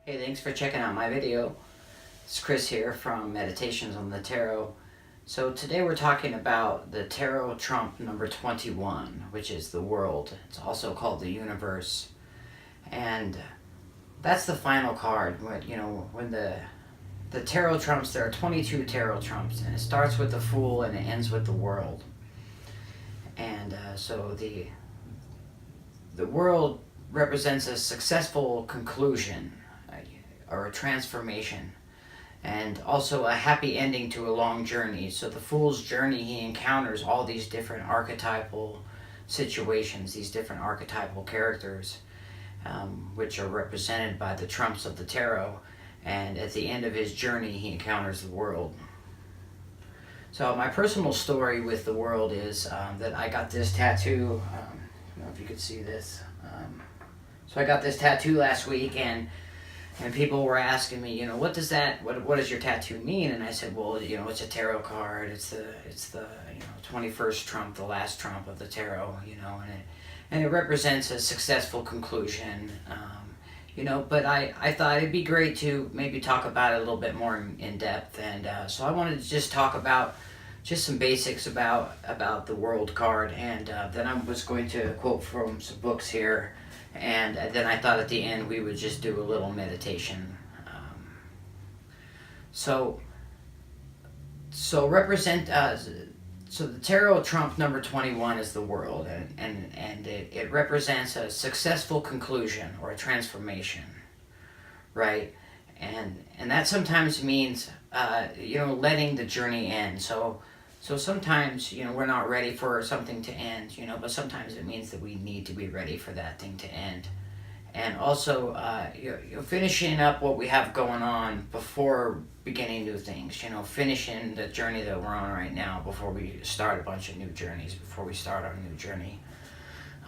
Hey, thanks for checking out my video. It's Chris here from Meditations on the Tarot. So today we're talking about the Tarot Trump number 21, which is the world. It's also called the universe. And that's the final card. When the Tarot Trumps, there are 22 Tarot Trumps, and it starts with the Fool and it ends with the world. And so the world represents a successful conclusion or a transformation, and also a happy ending to a long journey. So the Fool's journey, he encounters all these different archetypal situations, these different archetypal characters, which are represented by the trumps of the tarot. And at the end of his journey, he encounters the world. So my personal story with the world is that I got this tattoo. I don't know if you could see this. So I got this tattoo last week, and people were asking me, what does your tattoo mean? And I said, well, it's a tarot card. It's the 21st trump, the last trump of the tarot, and it represents a successful conclusion, but I thought it'd be great to maybe talk about it a little bit more in depth. And so I wanted to just talk about just some basics about the world card. And then I was going to quote from some books here. And then I thought at the end we would just do a little meditation. So the tarot trump number 21 is the world, and it represents a successful conclusion or a transformation, right? And that sometimes means letting the journey end. So sometimes, we're not ready for something to end, but sometimes it means that we need to be ready for that thing to end. And also, finishing up what we have going on before beginning new things, finishing the journey that we're on right now before we start a bunch of new journeys, before we start our new journey.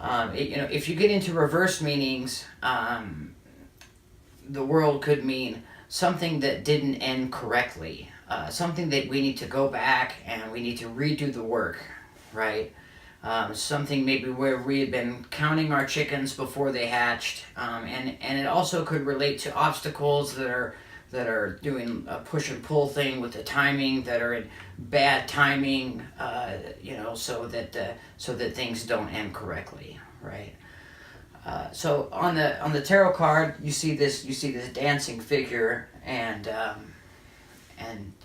If you get into reverse meanings, the world could mean something that didn't end correctly. Something that we need to go back and we need to redo the work, right? Something maybe where we had been counting our chickens before they hatched, and it also could relate to obstacles that are doing a push and pull thing with the timing, that are in bad timing, so that things don't end correctly, right? So on the tarot card, you see this dancing figure, and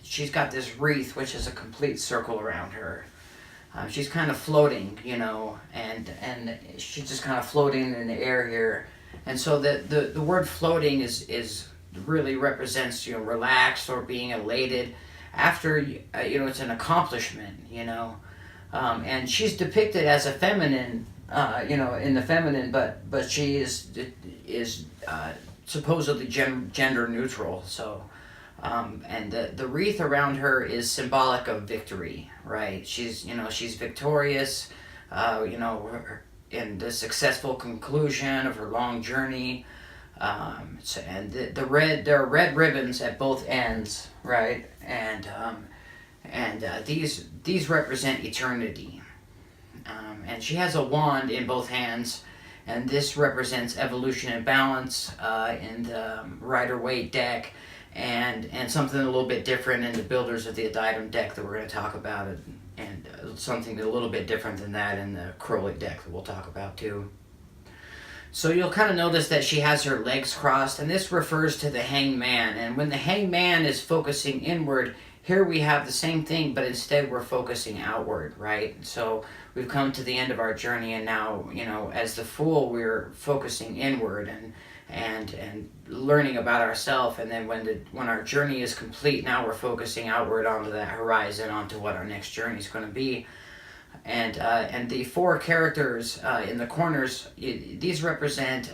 she's got this wreath, which is a complete circle around her. She's kind of floating, and she's just kind of floating in the air here. And so the word floating is really represents, relaxed or being elated after, it's an accomplishment, and she's depicted as a feminine, in the feminine, but she is supposedly gender neutral. So and the wreath around her is symbolic of victory, right? She's victorious, in the successful conclusion of her long journey. And there are red ribbons at both ends, right? And these represent eternity. And she has a wand in both hands, and this represents evolution and balance in the Rider-Waite deck. And something a little bit different in the Builders of the Adytum deck that we're going to talk about, and something a little bit different than that in the Krolik deck that we'll talk about too. So you'll kind of notice that she has her legs crossed, and this refers to the Hanged Man. And when the Hanged Man is focusing inward, here we have the same thing, but instead we're focusing outward, right? So we've come to the end of our journey, and now, as the Fool, we're focusing inward and learning about ourselves. And then when our journey is complete, now we're focusing outward onto that horizon, onto what our next journey is going to be. And the four characters in the corners, these represent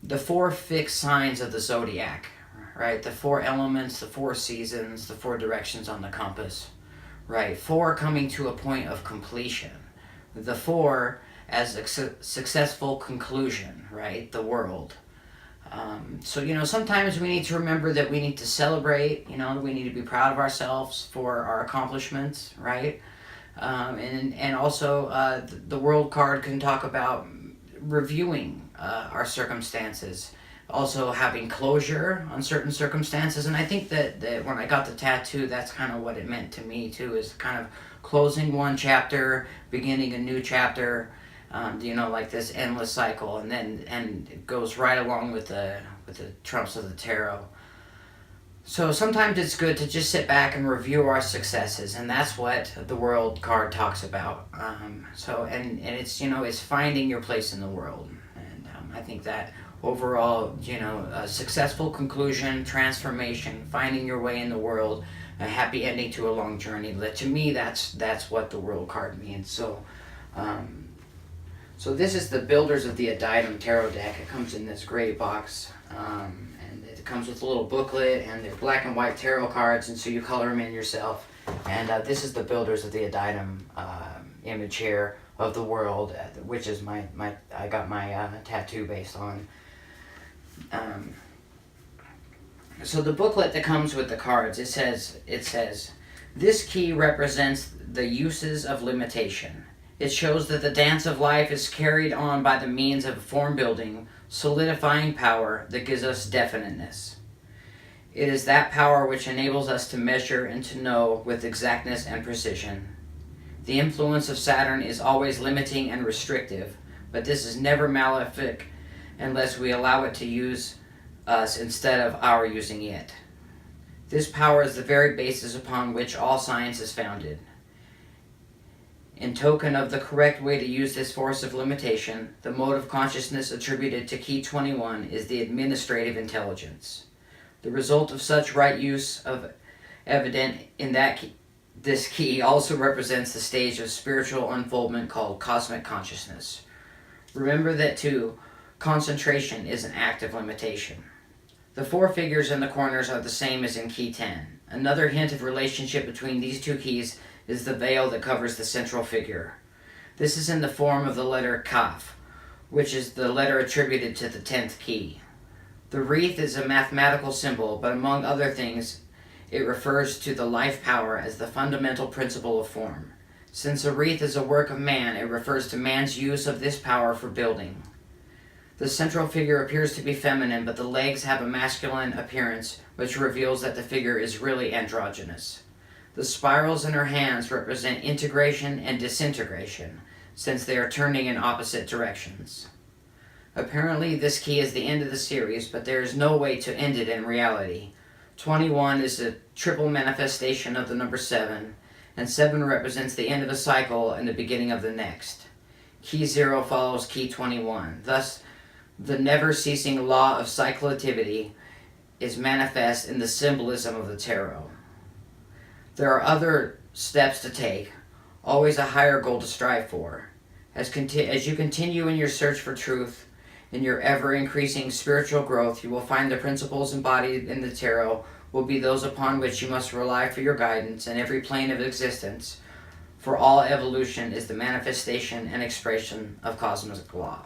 the four fixed signs of the zodiac, right? The four elements, the four seasons, the four directions on the compass, right? Four coming to a point of completion. The four as a successful conclusion, right? The world. So, sometimes we need to remember that we need to celebrate, we need to be proud of ourselves for our accomplishments, right? And also the world card can talk about reviewing our circumstances, also having closure on certain circumstances. And I think that when I got the tattoo, that's kind of what it meant to me too, is kind of closing one chapter, beginning a new chapter, like this endless cycle, and it goes right along with the trumps of the tarot. So sometimes it's good to just sit back and review our successes, and that's what the World card talks about. And it's it's finding your place in the world, and I think that overall, a successful conclusion, transformation, finding your way in the world, a happy ending to a long journey. To me, that's what the World card means. So this is the Builders of the Adytum Tarot deck. It comes in this gray box, and it comes with a little booklet, and they're black and white tarot cards, and so you color them in yourself. And this is the Builders of the Adytum image here of the world, which is I got my tattoo based on. So the booklet that comes with the cards, it says, this key represents the uses of limitation. It shows that the dance of life is carried on by the means of form building, solidifying power that gives us definiteness. It is that power which enables us to measure and to know with exactness and precision. The influence of Saturn is always limiting and restrictive, but this is never malefic unless we allow it to use us instead of our using it. This power is the very basis upon which all science is founded. In token of the correct way to use this force of limitation, the mode of consciousness attributed to Key 21 is the administrative intelligence. The result of such right use of evident in this key also represents the stage of spiritual unfoldment called cosmic consciousness. Remember that too, concentration is an act of limitation. The four figures in the corners are the same as in Key 10. Another hint of relationship between these two keys is the veil that covers the central figure. This is in the form of the letter Kaf, which is the letter attributed to the 10th key. The wreath is a mathematical symbol, but among other things, it refers to the life power as the fundamental principle of form. Since a wreath is a work of man, it refers to man's use of this power for building. The central figure appears to be feminine, but the legs have a masculine appearance, which reveals that the figure is really androgynous. The spirals in her hands represent integration and disintegration, since they are turning in opposite directions. Apparently, this key is the end of the series, but there is no way to end it in reality. 21 is a triple manifestation of the number 7, and 7 represents the end of a cycle and the beginning of the next. Key 0 follows Key 21. Thus, the never-ceasing law of cyclicity is manifest in the symbolism of the tarot. There are other steps to take, always a higher goal to strive for. As you continue in your search for truth, in your ever-increasing spiritual growth, you will find the principles embodied in the tarot will be those upon which you must rely for your guidance in every plane of existence, for all evolution is the manifestation and expression of cosmic law.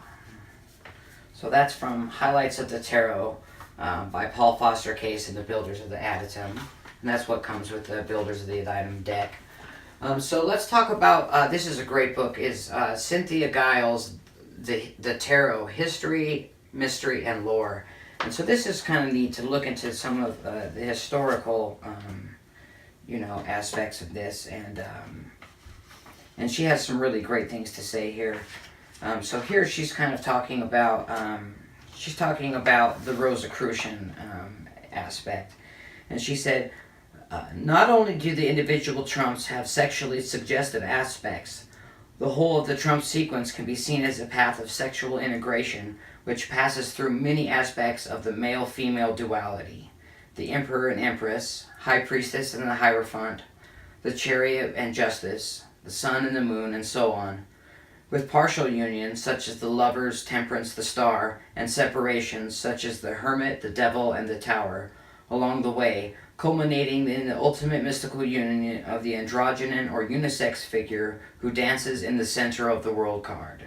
So that's from Highlights of the Tarot by Paul Foster Case and the Builders of the Adytum. And that's what comes with the Builders of the Adytum deck. So let's talk about, this is a great book, is Cynthia Giles' the Tarot, History, Mystery, and Lore. And so this is kind of neat to look into some of the historical, aspects of this. And she has some really great things to say here. So here she's kind of talking about, the Rosicrucian aspect. And she said, not only do the individual trumps have sexually suggestive aspects, the whole of the trump sequence can be seen as a path of sexual integration, which passes through many aspects of the male-female duality. The Emperor and Empress, High Priestess and the Hierophant, the Chariot and Justice, the Sun and the Moon, and so on. With partial unions, such as the Lovers, Temperance, the Star, and separations, such as the Hermit, the Devil, and the Tower, along the way, culminating in the ultimate mystical union of the androgynous or unisex figure who dances in the center of the world card.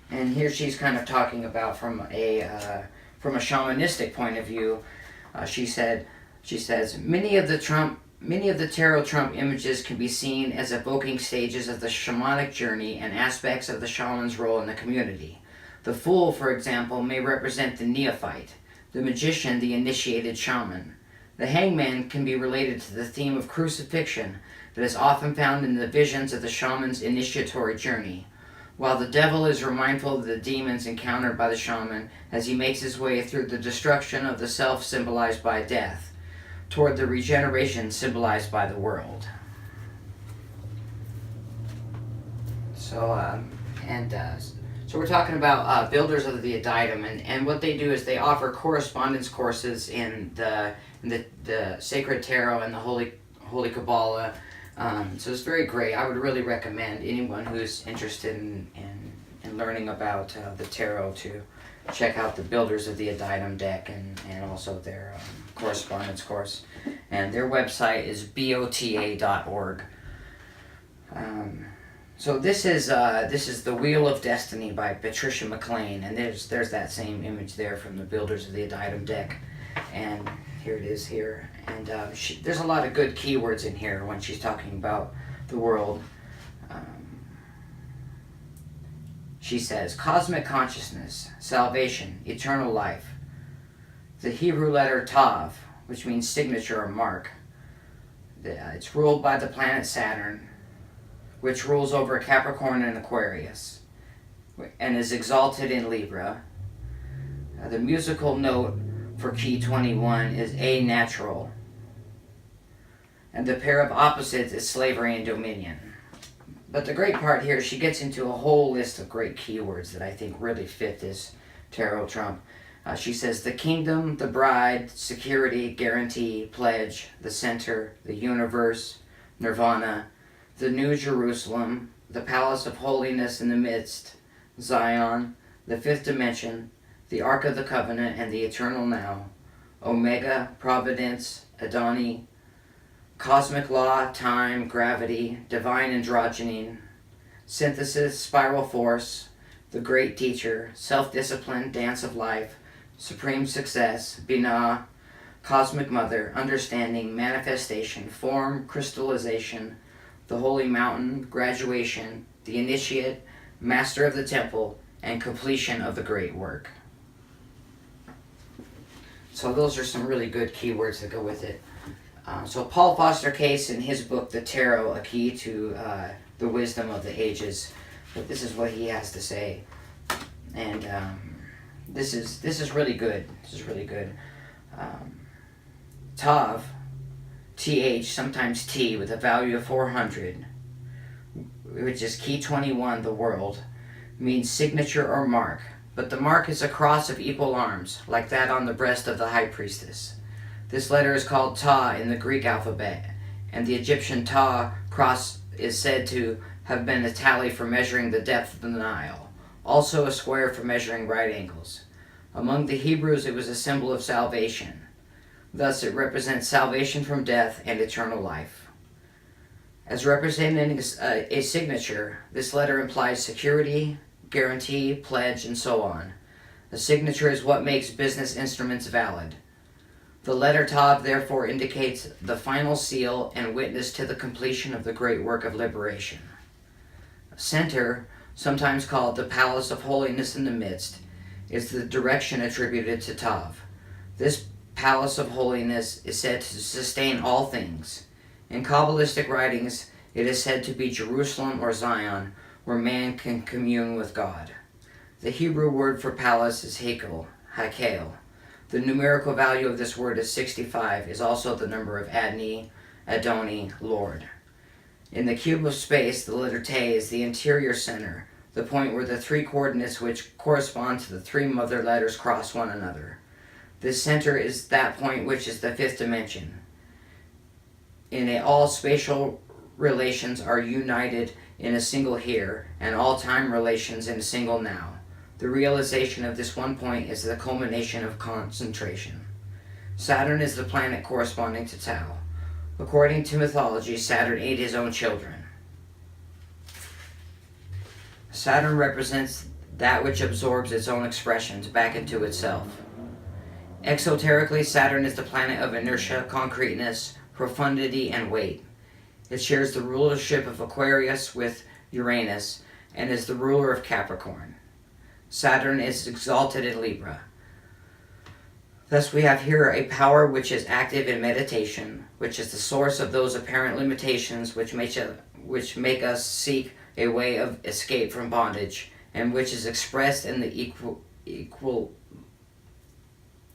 And here she's kind of talking about from a shamanistic point of view. She says many of the tarot trump images can be seen as evoking stages of the shamanic journey and aspects of the shaman's role in the community. The Fool, for example, may represent the neophyte, the magician, the initiated shaman. The Hangman can be related to the theme of crucifixion that is often found in the visions of the shaman's initiatory journey, while the Devil is mindful of the demons encountered by the shaman as he makes his way through the destruction of the self symbolized by death, toward the regeneration symbolized by the world. So we're talking about builders of the Adytum, and what they do is they offer correspondence courses in the Sacred Tarot and the Holy Kabbalah. So it's very great. I would really recommend anyone who's interested in learning about the tarot to check out the Builders of the Adytum deck and also their correspondence course. And their website is bota.org. So this is The Wheel of Destiny by Patricia McLean, and there's that same image there from the Builders of the Adytum deck, and here it is here. And there's a lot of good keywords in here when she's talking about the world. She says, cosmic consciousness, salvation, eternal life. The Hebrew letter Tav, which means signature or mark. It's ruled by the planet Saturn, which rules over Capricorn and Aquarius, and is exalted in Libra. The musical note for key 21 is A natural, and the pair of opposites is slavery and dominion. But the great part here, she gets into a whole list of great keywords that I think really fit this tarot trump. She says the kingdom, the bride, security, guarantee, pledge, the center, the universe, nirvana, the New Jerusalem, the palace of holiness in the midst, Zion, the fifth dimension, the Ark of the Covenant and the eternal now, Omega, providence, Adoni, cosmic law, time, gravity, divine androgyny, synthesis, spiral force, the great teacher, self-discipline, dance of life, supreme success, Binah, cosmic mother, understanding, manifestation, form, crystallization, the holy mountain, graduation, the initiate, master of the temple, and completion of the great work. So those are some really good keywords that go with it. So Paul Foster Case, in his book, The Tarot, A Key to the Wisdom of the Ages, but this is what he has to say. And this is really good. This is really good. Tav, TH, sometimes T, with a value of 400, which is key 21, the world, means signature or mark, but the mark is a cross of equal arms, like that on the breast of the high priestess. This letter is called Ta in the Greek alphabet, and the Egyptian Ta cross is said to have been a tally for measuring the depth of the Nile, also a square for measuring right angles. Among the Hebrews, it was a symbol of salvation. Thus, it represents salvation from death and eternal life. As representing a signature, this letter implies security, guarantee, pledge, and so on. A signature is what makes business instruments valid. The letter Tav therefore indicates the final seal and witness to the completion of the great work of liberation. Center, sometimes called the palace of holiness in the midst, is the direction attributed to Tav. This palace of holiness is said to sustain all things. In Kabbalistic writings, it is said to be Jerusalem or Zion, where man can commune with God. The Hebrew word for palace is hakel. The numerical value of this word is 65, is also the number of Adoni, Lord. In the cube of space, the letter Te is the interior center, the point where the three coordinates which correspond to the three mother letters cross one another. This center is that point which is the fifth dimension. All spatial relations are united in a single here, and all time relations in a single now. The realization of this one point is the culmination of concentration. Saturn is the planet corresponding to Tau. According to mythology, Saturn ate his own children. Saturn represents that which absorbs its own expressions back into itself. Exoterically, Saturn is the planet of inertia, concreteness, profundity, and weight. It shares the rulership of Aquarius with Uranus and is the ruler of Capricorn. Saturn is exalted in Libra. Thus we have here a power which is active in meditation, which is the source of those apparent limitations which make us seek a way of escape from bondage, and which is expressed in the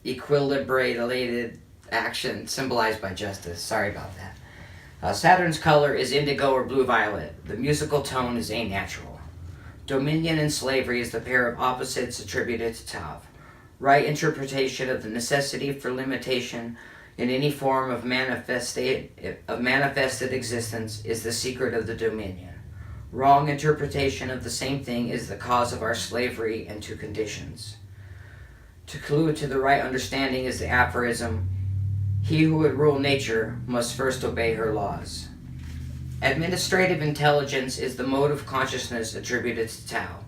equilibrated action symbolized by justice. Sorry about that. Saturn's color is indigo or blue-violet. The musical tone is A natural. Dominion and slavery is the pair of opposites attributed to Tav. Right interpretation of the necessity for limitation in any form of manifested existence is the secret of the dominion. Wrong interpretation of the same thing is the cause of our slavery and to conditions. To clue to the right understanding is the aphorism, "He who would rule nature must first obey her laws." Administrative intelligence is the mode of consciousness attributed to Tao.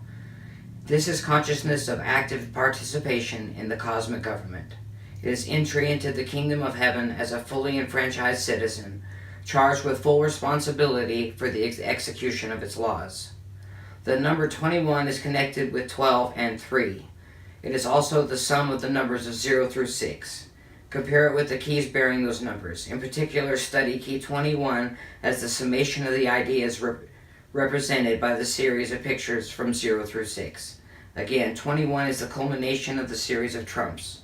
This is consciousness of active participation in the cosmic government. It is entry into the kingdom of heaven as a fully enfranchised citizen, charged with full responsibility for the execution of its laws. The number 21 is connected with 12 and 3. It is also the sum of the numbers of 0 through 6. Compare it with the keys bearing those numbers. In particular, study key 21 as the summation of the ideas represented by the series of pictures from 0 through 6. Again, 21 is the culmination of the series of trumps.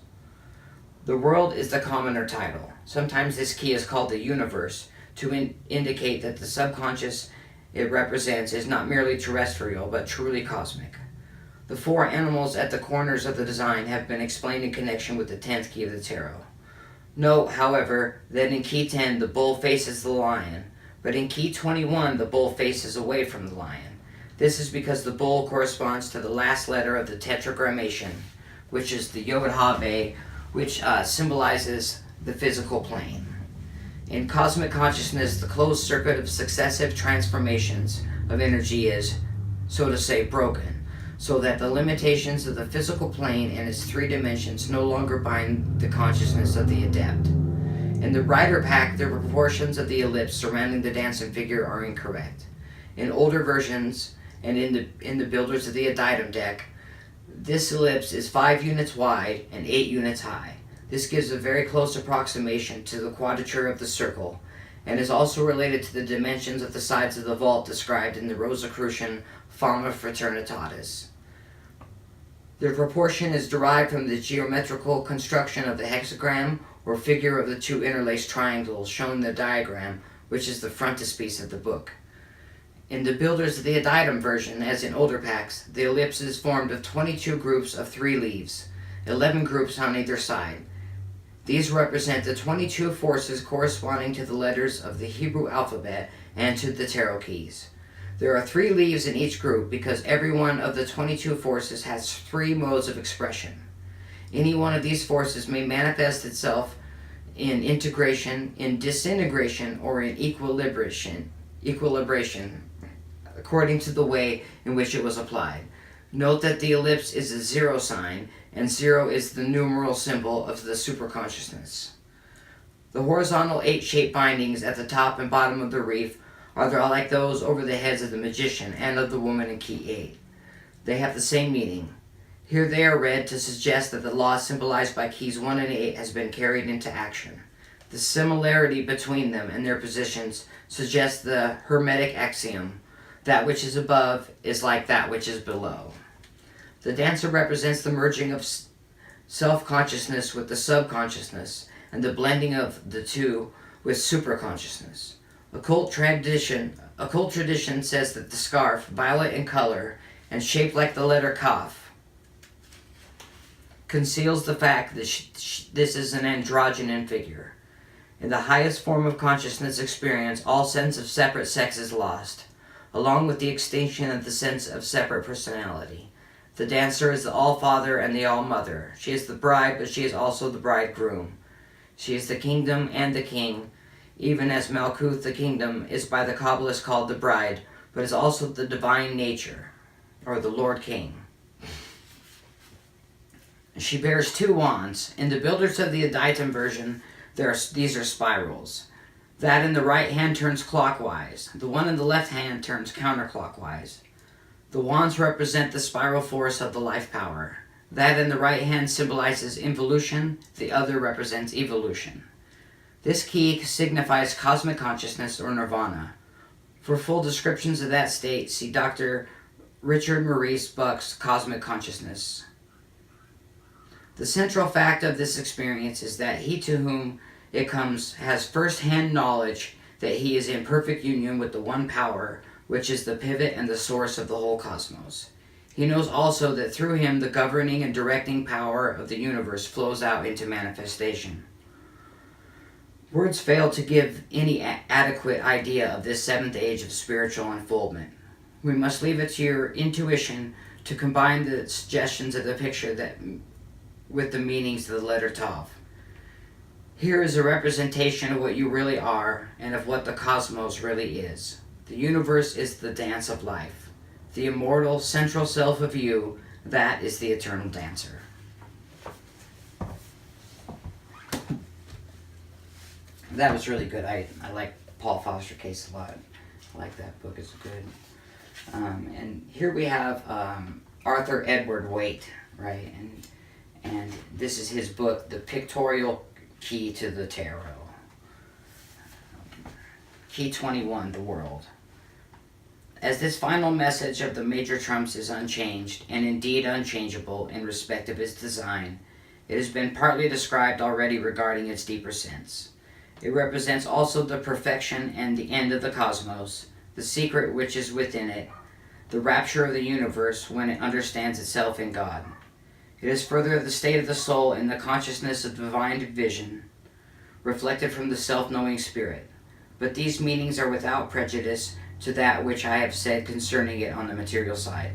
The world is the commoner title. Sometimes this key is called the universe to indicate that the subconscious it represents is not merely terrestrial, but truly cosmic. The 4 animals at the corners of the design have been explained in connection with the 10th key of the tarot. Note, however, that in key 10 the bull faces the lion, but in key 21 the bull faces away from the lion. This is because the bull corresponds to the last letter of the tetragrammation, which is the Yod-Hah-Vav, which symbolizes the physical plane. In cosmic consciousness, the closed circuit of successive transformations of energy is, so to say, broken, so that the limitations of the physical plane and its 3 dimensions no longer bind the consciousness of the adept. In the Rider Pack, the proportions of the ellipse surrounding the dancing figure are incorrect. In older versions, and in the Builders of the Adytum deck, this ellipse is 5 units wide and 8 units high. This gives a very close approximation to the quadrature of the circle, and is also related to the dimensions of the sides of the vault described in the Rosicrucian Fama Fraternitatis. The proportion is derived from the geometrical construction of the hexagram or figure of the 2 interlaced triangles shown in the diagram, which is the frontispiece of the book. In the Builders of the Adytum version, as in older packs, the ellipse is formed of 22 groups of 3 leaves, 11 groups on either side. These represent the 22 forces corresponding to the letters of the Hebrew alphabet and to the tarot keys. There are 3 leaves in each group because every one of the 22 forces has 3 modes of expression. Any one of these forces may manifest itself in integration, in disintegration, or in equilibration, according to the way in which it was applied. Note that the ellipse is a 0 sign, and 0 is the numeral symbol of the superconsciousness. The horizontal 8-shaped bindings at the top and bottom of the reef are like those over the heads of the magician and of the woman in key 8. They have the same meaning. Here they are read to suggest that the law symbolized by keys 1 and 8 has been carried into action. The similarity between them and their positions suggests the Hermetic axiom, that which is above is like that which is below. The dancer represents the merging of self-consciousness with the subconsciousness and the blending of the two with superconsciousness. Occult tradition says that the scarf, violet in color and shaped like the letter Kaf, conceals the fact that this is an androgynous figure. In the highest form of consciousness experience, all sense of separate sex is lost, along with the extinction of the sense of separate personality. The dancer is the All-Father and the All-Mother. She is the bride, but she is also the bridegroom. She is the kingdom and the king, even as Malkuth, the kingdom, is by the Kabbalists called the bride, but is also the divine nature, or the Lord King. She bears 2 wands. In the Builders of the Adytum version, these are spirals. That in the right hand turns clockwise. The one in the left hand turns counterclockwise. The wands represent the spiral force of the life power. That in the right hand symbolizes involution, the other represents evolution. This key signifies cosmic consciousness or nirvana. For full descriptions of that state, see Dr. Richard Maurice Buck's Cosmic Consciousness. The central fact of this experience is that he to whom it comes has first-hand knowledge that he is in perfect union with the one power, which is the pivot and the source of the whole cosmos. He knows also that through him the governing and directing power of the universe flows out into manifestation. Words fail to give any adequate idea of this seventh age of spiritual unfoldment. We must leave it to your intuition to combine the suggestions of the picture with the meanings of the letter Tav. Here is a representation of what you really are and of what the cosmos really is. The universe is the dance of life. The immortal central self of you, that is the eternal dancer. That was really good. I like Paul Foster Case a lot. I like that book. It's good. And here we have Arthur Edward Waite, right? And this is his book, The Pictorial Key to the Tarot. Key 21, The World. As this final message of the major trumps is unchanged, and indeed unchangeable in respect of its design, it has been partly described already regarding its deeper sense. It represents also the perfection and the end of the cosmos, the secret which is within it, the rapture of the universe when it understands itself in God. It is further the state of the soul in the consciousness of divine vision, reflected from the self-knowing spirit. But these meanings are without prejudice to that which I have said concerning it on the material side.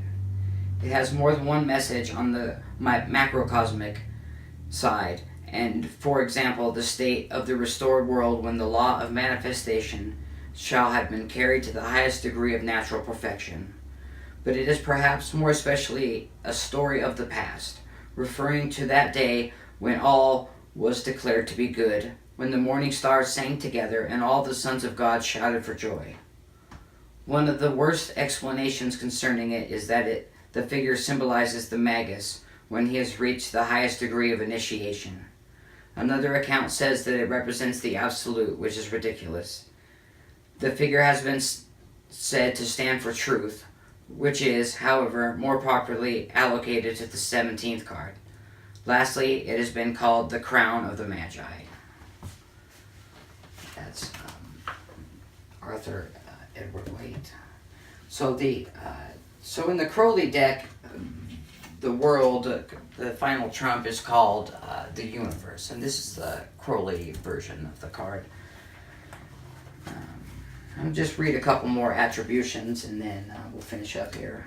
It has more than one message on the macrocosmic side, and, for example, the state of the restored world when the law of manifestation shall have been carried to the highest degree of natural perfection. But it is perhaps more especially a story of the past, referring to that day when all was declared to be good, when the morning stars sang together and all the sons of God shouted for joy. One of the worst explanations concerning it is that the figure symbolizes the magus when he has reached the highest degree of initiation. Another account says that it represents the absolute, which is ridiculous. The figure has been said to stand for truth, which is, however, more properly allocated to the 17th card. Lastly, it has been called the crown of the Magi. That's Arthur Edward Waite. So in the Crowley deck, the world, the final trump is called the universe, and this is the Crowley version of the card. I'll just read a couple more attributions and then we'll finish up here.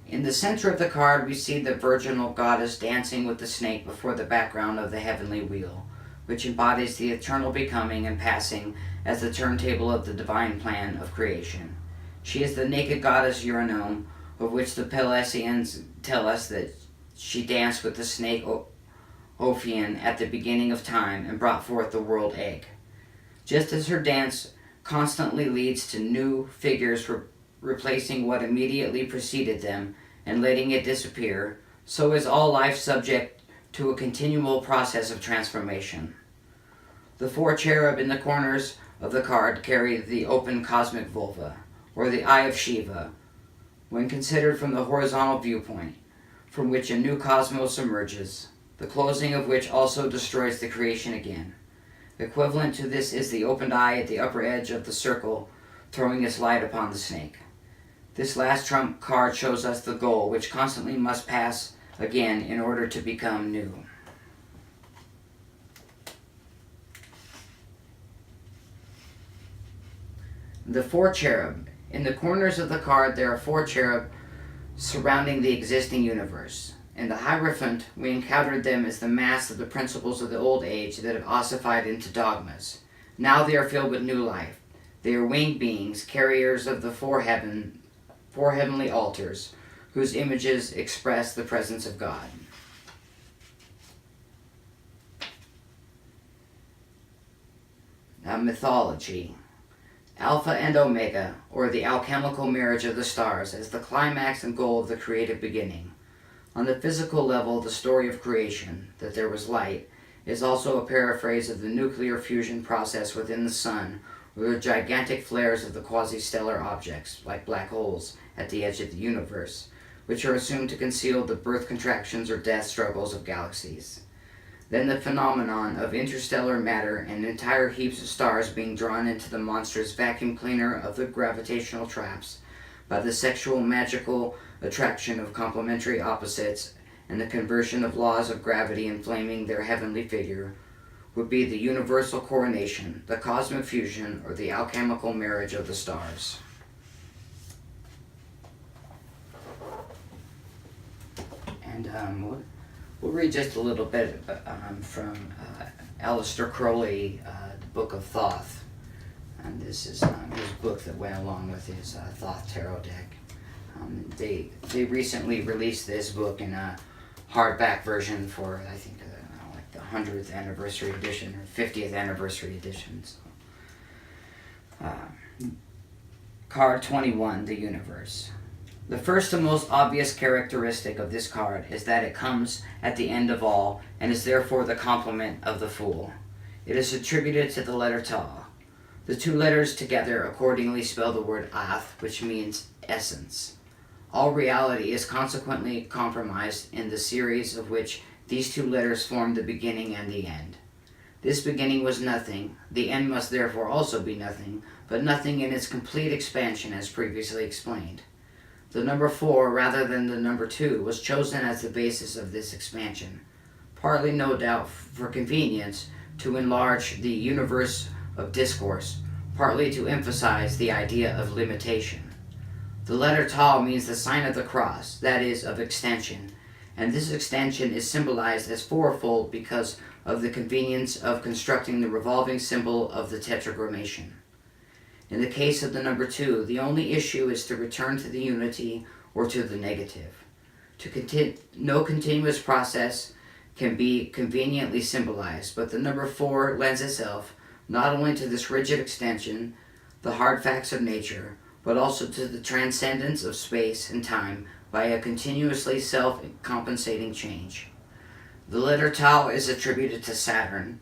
In the center of the card, we see the virginal goddess dancing with the snake before the background of the heavenly wheel, which embodies the eternal becoming and passing as the turntable of the divine plan of creation. She is the naked goddess Euronome, of which the Pelasgians tell us that she danced with the snake Ophion at the beginning of time and brought forth the world egg. Just as her dance constantly leads to new figures replacing what immediately preceded them and letting it disappear, so is all life subject to a continual process of transformation. The four cherub in the corners of the card carry the open cosmic vulva, or the eye of Shiva, when considered from the horizontal viewpoint, from which a new cosmos emerges, the closing of which also destroys the creation again. Equivalent to this is the opened eye at the upper edge of the circle, throwing its light upon the snake. This last trump card shows us the goal, which constantly must pass again in order to become new. The four cherub. In the corners of the card, there are four cherub surrounding the existing universe. In the Hierophant, we encountered them as the mass of the principles of the old age that have ossified into dogmas. Now they are filled with new life. They are winged beings, carriers of the four heavenly altars, whose images express the presence of God. Now, mythology. Alpha and Omega, or the alchemical marriage of the stars, as the climax and goal of the creative beginning. On the physical level, the story of creation, that there was light, is also a paraphrase of the nuclear fusion process within the sun, or the gigantic flares of the quasi-stellar objects, like black holes, at the edge of the universe, which are assumed to conceal the birth contractions or death struggles of galaxies. Then the phenomenon of interstellar matter and entire heaps of stars being drawn into the monstrous vacuum cleaner of the gravitational traps by the sexual magical attraction of complementary opposites and the conversion of laws of gravity inflaming their heavenly figure would be the universal coronation, the cosmic fusion, or the alchemical marriage of the stars. And we'll read just a little bit from Aleister Crowley, the Book of Thoth. And this is his book that went along with his Thoth Tarot deck. They recently released this book in a hardback version for, I think, like the 100th anniversary edition or 50th anniversary edition. So, card 21, the Universe. The first and most obvious characteristic of this card is that it comes at the end of all and is therefore the complement of the Fool. It is attributed to the letter Ta. The two letters together accordingly spell the word Ath, which means essence. All reality is consequently compromised in the series of which these two letters form the beginning and the end. This beginning was nothing, the end must therefore also be nothing, but nothing in its complete expansion as previously explained. The number 4, rather than the number 2, was chosen as the basis of this expansion, partly no doubt for convenience to enlarge the universe of discourse, partly to emphasize the idea of limitation. The letter Tau means the sign of the cross, that is, of extension, and this extension is symbolized as fourfold because of the convenience of constructing the revolving symbol of the tetragrammation. In the case of the number 2, the only issue is to return to the unity or to the negative. No continuous process can be conveniently symbolized, but the number 4 lends itself not only to this rigid extension, the hard facts of nature, but also to the transcendence of space and time by a continuously self-compensating change. The letter Tau is attributed to Saturn,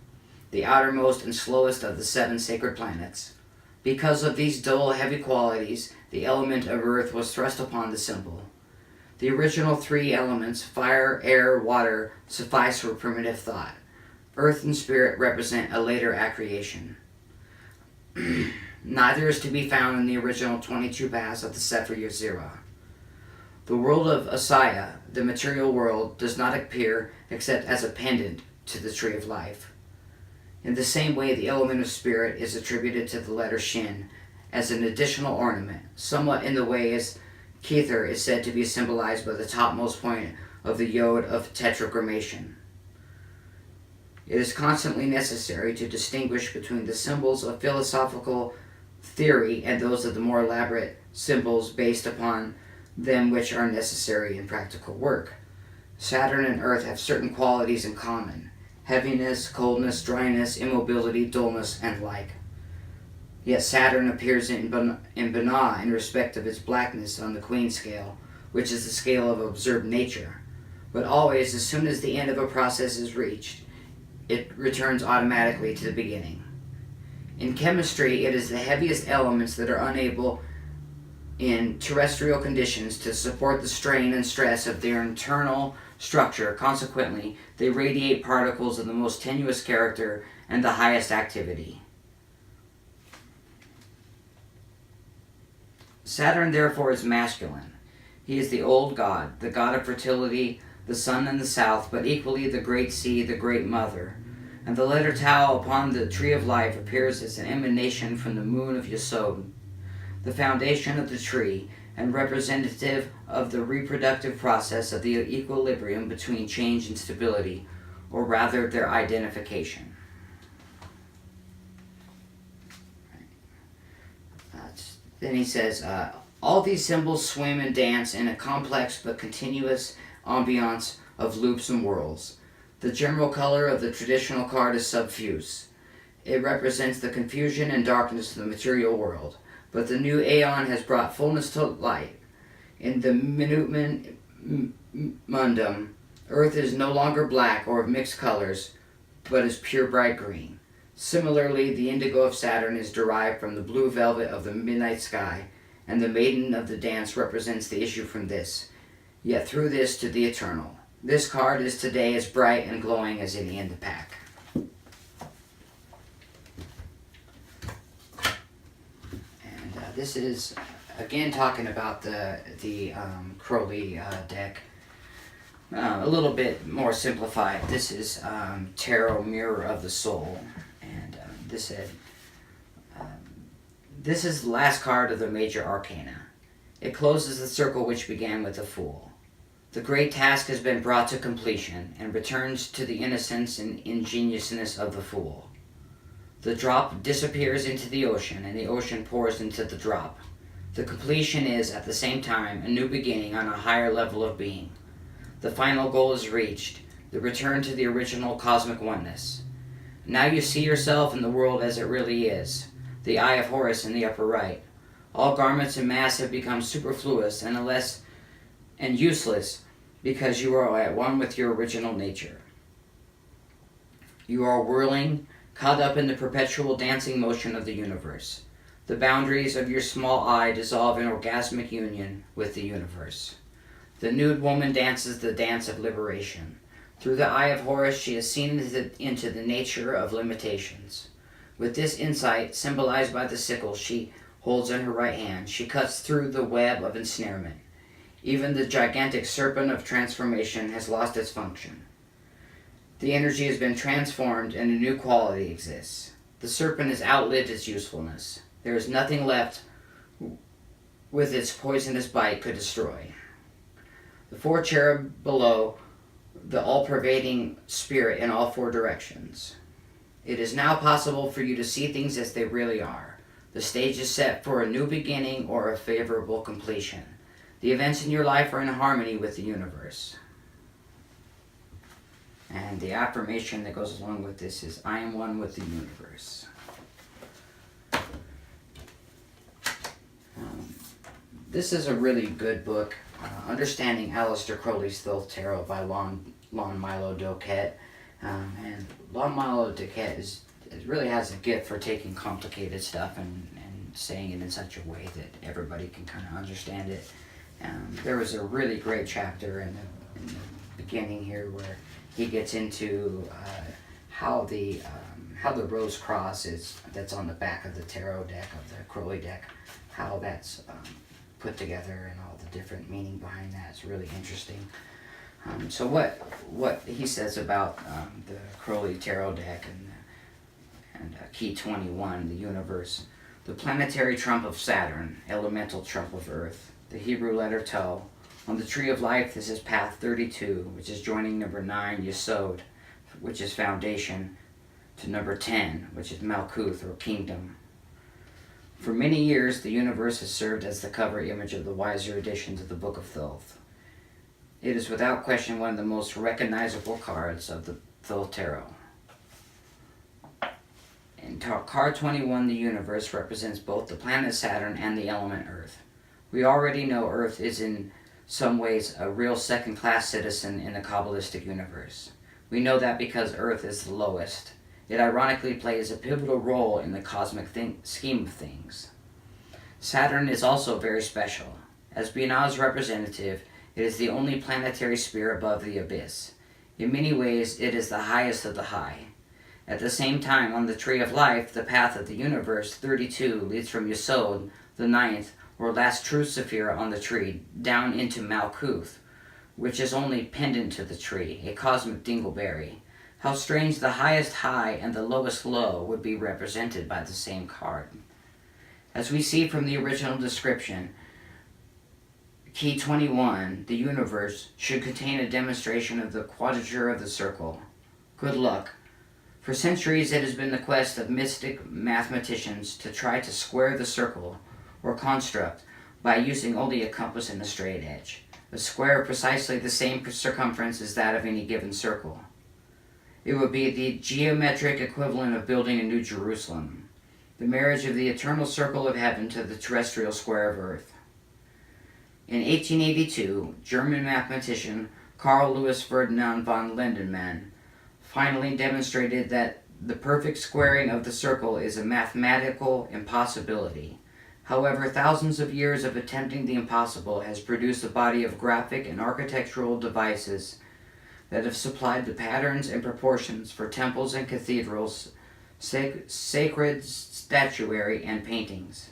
the outermost and slowest of the 7 sacred planets. Because of these dull, heavy qualities, the element of earth was thrust upon the symbol. The original 3 elements, fire, air, water, suffice for primitive thought. Earth and spirit represent a later accreation. Neither is to be found in the original 22 paths of the Sefer Yetzirah. The world of Asaya, the material world, does not appear except as a pendant to the tree of life. In the same way, the element of spirit is attributed to the letter Shin as an additional ornament, somewhat in the way as Kether is said to be symbolized by the topmost point of the yod of tetragrammation. It is constantly necessary to distinguish between the symbols of philosophical theory and those of the more elaborate symbols based upon them which are necessary in practical work. Saturn and Earth have certain qualities in common: heaviness, coldness, dryness, immobility, dullness, and like. Yet Saturn appears in Binah in respect of its blackness on the Queen scale, which is the scale of observed nature. But always, as soon as the end of a process is reached, it returns automatically to the beginning. In chemistry, it is the heaviest elements that are unable in terrestrial conditions to support the strain and stress of their internal structure. Consequently, they radiate particles of the most tenuous character and the highest activity. Saturn, therefore, is masculine. He is the old god, the god of fertility, the sun in the south, but equally the great sea, the great mother. And the letter Tau upon the tree of life appears as an emanation from the moon of Yesod, the foundation of the tree, and representative of the reproductive process of the equilibrium between change and stability, or rather their identification. Then he says, all these symbols swim and dance in a complex but continuous ambiance of loops and whirls. The general color of the traditional card is subfuse. It represents the confusion and darkness of the material world. But the new Aeon has brought fullness to light. In the Minuteman Mundum, Earth is no longer black or of mixed colors, but is pure bright green. Similarly, the indigo of Saturn is derived from the blue velvet of the midnight sky, and the maiden of the dance represents the issue from this, yet through this to the eternal. This card is today as bright and glowing as any in the pack. And this is, again, talking about the Crowley deck. A little bit more simplified. This is Tarot Mirror of the Soul, and this is the last card of the major arcana. It closes the circle which began with the Fool. The great task has been brought to completion, and returns to the innocence and ingenuousness of the Fool. The drop disappears into the ocean, and the ocean pours into the drop. The completion is, at the same time, a new beginning on a higher level of being. The final goal is reached, the return to the original cosmic oneness. Now you see yourself in the world as it really is, the Eye of Horus in the upper right. All garments and masks have become superfluous and useless because you are at one with your original nature. You are whirling, caught up in the perpetual dancing motion of the universe. The boundaries of your small eye dissolve in orgasmic union with the universe. The nude woman dances the dance of liberation. Through the Eye of Horus, she has seen into the nature of limitations. With this insight, symbolized by the sickle she holds in her right hand, she cuts through the web of ensnarement. Even the gigantic serpent of transformation has lost its function. The energy has been transformed and a new quality exists. The serpent has outlived its usefulness. There is nothing left with its poisonous bite could destroy. The four cherub below, the all-pervading spirit in all four directions. It is now possible for you to see things as they really are. The stage is set for a new beginning or a favorable completion. The events in your life are in harmony with the universe. And the affirmation that goes along with this is, I am one with the universe. This is a really good book. Understanding Aleister Crowley's Thoth Tarot by Lon Milo DuQuette. And Lon Milo DuQuette really has a gift for taking complicated stuff and saying it in such a way that everybody can kind of understand it. There was a really great chapter in the beginning here where he gets into how the rose cross that's on the back of the tarot deck, of the Crowley deck, how that's put together and all the different meaning behind that is really interesting. So what he says about the Crowley tarot deck and key 21, the universe, the planetary trump of Saturn, elemental trump of Earth, the Hebrew letter Tau. On the tree of life, this is path 32, which is joining number 9, Yesod, which is foundation, to number 10, which is Malkuth, or kingdom. For many years, the universe has served as the cover image of the wiser editions of the Book of Thoth. It is without question one of the most recognizable cards of the Thoth Tarot. In card 21, the universe represents both the planet Saturn and the element Earth. We already know Earth is in some ways a real second-class citizen in the Kabbalistic universe. We know that because Earth is the lowest. It ironically plays a pivotal role in the cosmic scheme of things. Saturn is also very special. As Binah's representative, it is the only planetary sphere above the abyss. In many ways, it is the highest of the high. At the same time, on the Tree of Life, the path of the universe, 32, leads from Yesod, the ninth, or last true Sephira on the tree, down into Malkuth, which is only pendant to the tree, a cosmic dingleberry. How strange the highest high and the lowest low would be represented by the same card. As we see from the original description, key 21, the universe, should contain a demonstration of the quadrature of the circle. Good luck. For centuries it has been the quest of mystic mathematicians to try to square the circle, or construct, by using only a compass and a straight edge. A square of precisely the same circumference as that of any given circle. It would be the geometric equivalent of building a new Jerusalem, the marriage of the eternal circle of heaven to the terrestrial square of earth. In 1882, German mathematician Carl Louis Ferdinand von Lindemann finally demonstrated that the perfect squaring of the circle is a mathematical impossibility. However, thousands of years of attempting the impossible has produced a body of graphic and architectural devices that have supplied the patterns and proportions for temples and cathedrals, sacred statuary, and paintings.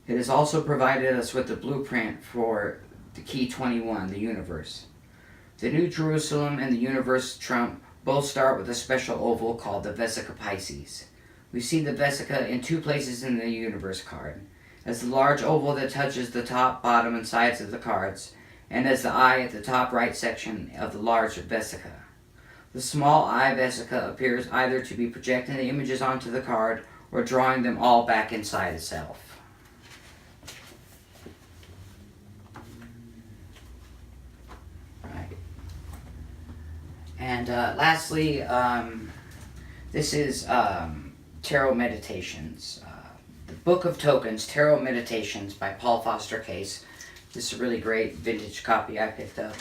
It has also provided us with the blueprint for the Key 21, the universe. The New Jerusalem and the Universe Trump both start with a special oval called the Vesica Piscis. We see the Vesica in two places in the universe card, as the large oval that touches the top, bottom, and sides of the cards, and as the eye at the top right section of the large vesica. The small eye vesica appears either to be projecting the images onto the card or drawing them all back inside itself. Right. And lastly, this is Tarot Meditations. The Book of Tokens, Tarot Meditations by Paul Foster Case. This is a really great vintage copy I picked up.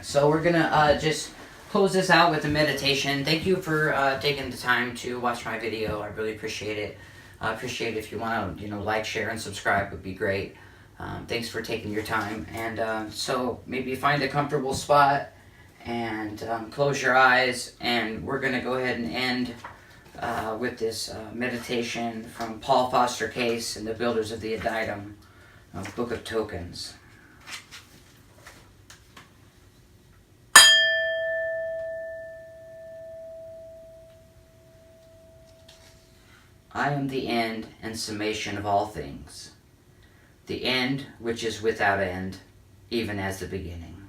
So we're going to just close this out with a meditation. Thank you for taking the time to watch my video. I really appreciate it. I appreciate it if you want to like, share, and subscribe. Would be great. Thanks for taking your time. And so maybe find a comfortable spot and close your eyes. And we're going to go ahead and end with this meditation from Paul Foster Case and the Builders of the Adytum, Book of Tokens. I am the end and summation of all things, the end which is without end, even as the beginning.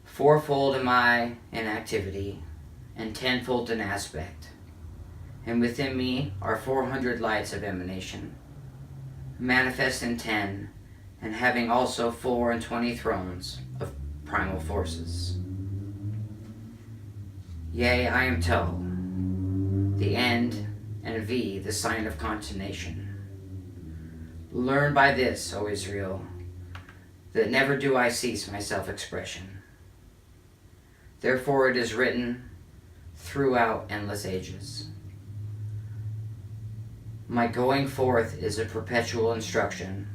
Fourfold am I in activity, and tenfold in aspect, and within me are 400 lights of emanation, manifest in 10, and having also 24 thrones of primal forces. Yea, I am Tel, the end, and V, the sign of continuation. Learn by this, O Israel, that never do I cease my self-expression. Therefore it is written throughout endless ages. My going forth is a perpetual instruction.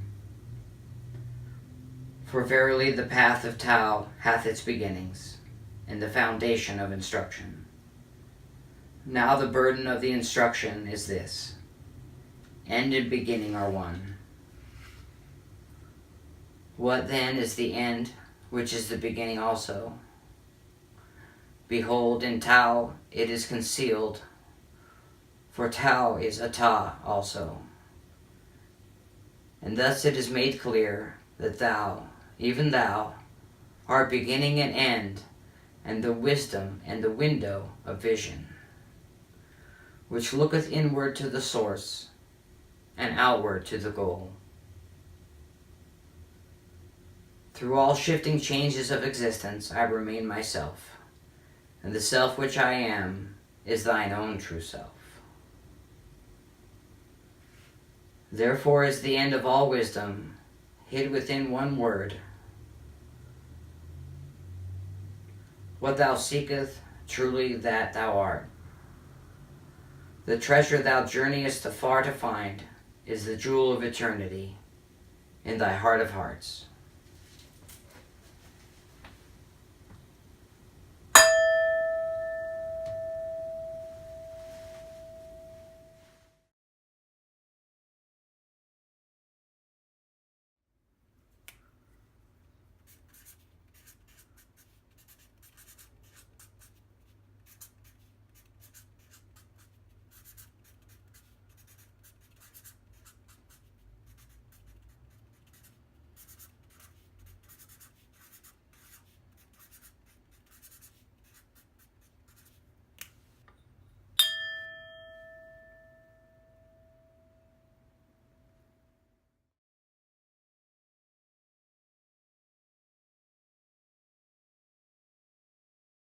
For verily the path of Tao hath its beginnings, and the foundation of instruction. Now the burden of the instruction is this: end and beginning are one. What then is the end, which is the beginning also? Behold, in Tao it is concealed, for Tao is Ata also. And thus it is made clear that thou, even thou, art beginning and end, and the wisdom and the window of vision, which looketh inward to the source, and outward to the goal. Through all shifting changes of existence I remain myself, and the self which I am is thine own true self. Therefore is the end of all wisdom hid within one word. What thou seekest, truly that thou art. The treasure thou journeyest afar to find is the jewel of eternity in thy heart of hearts.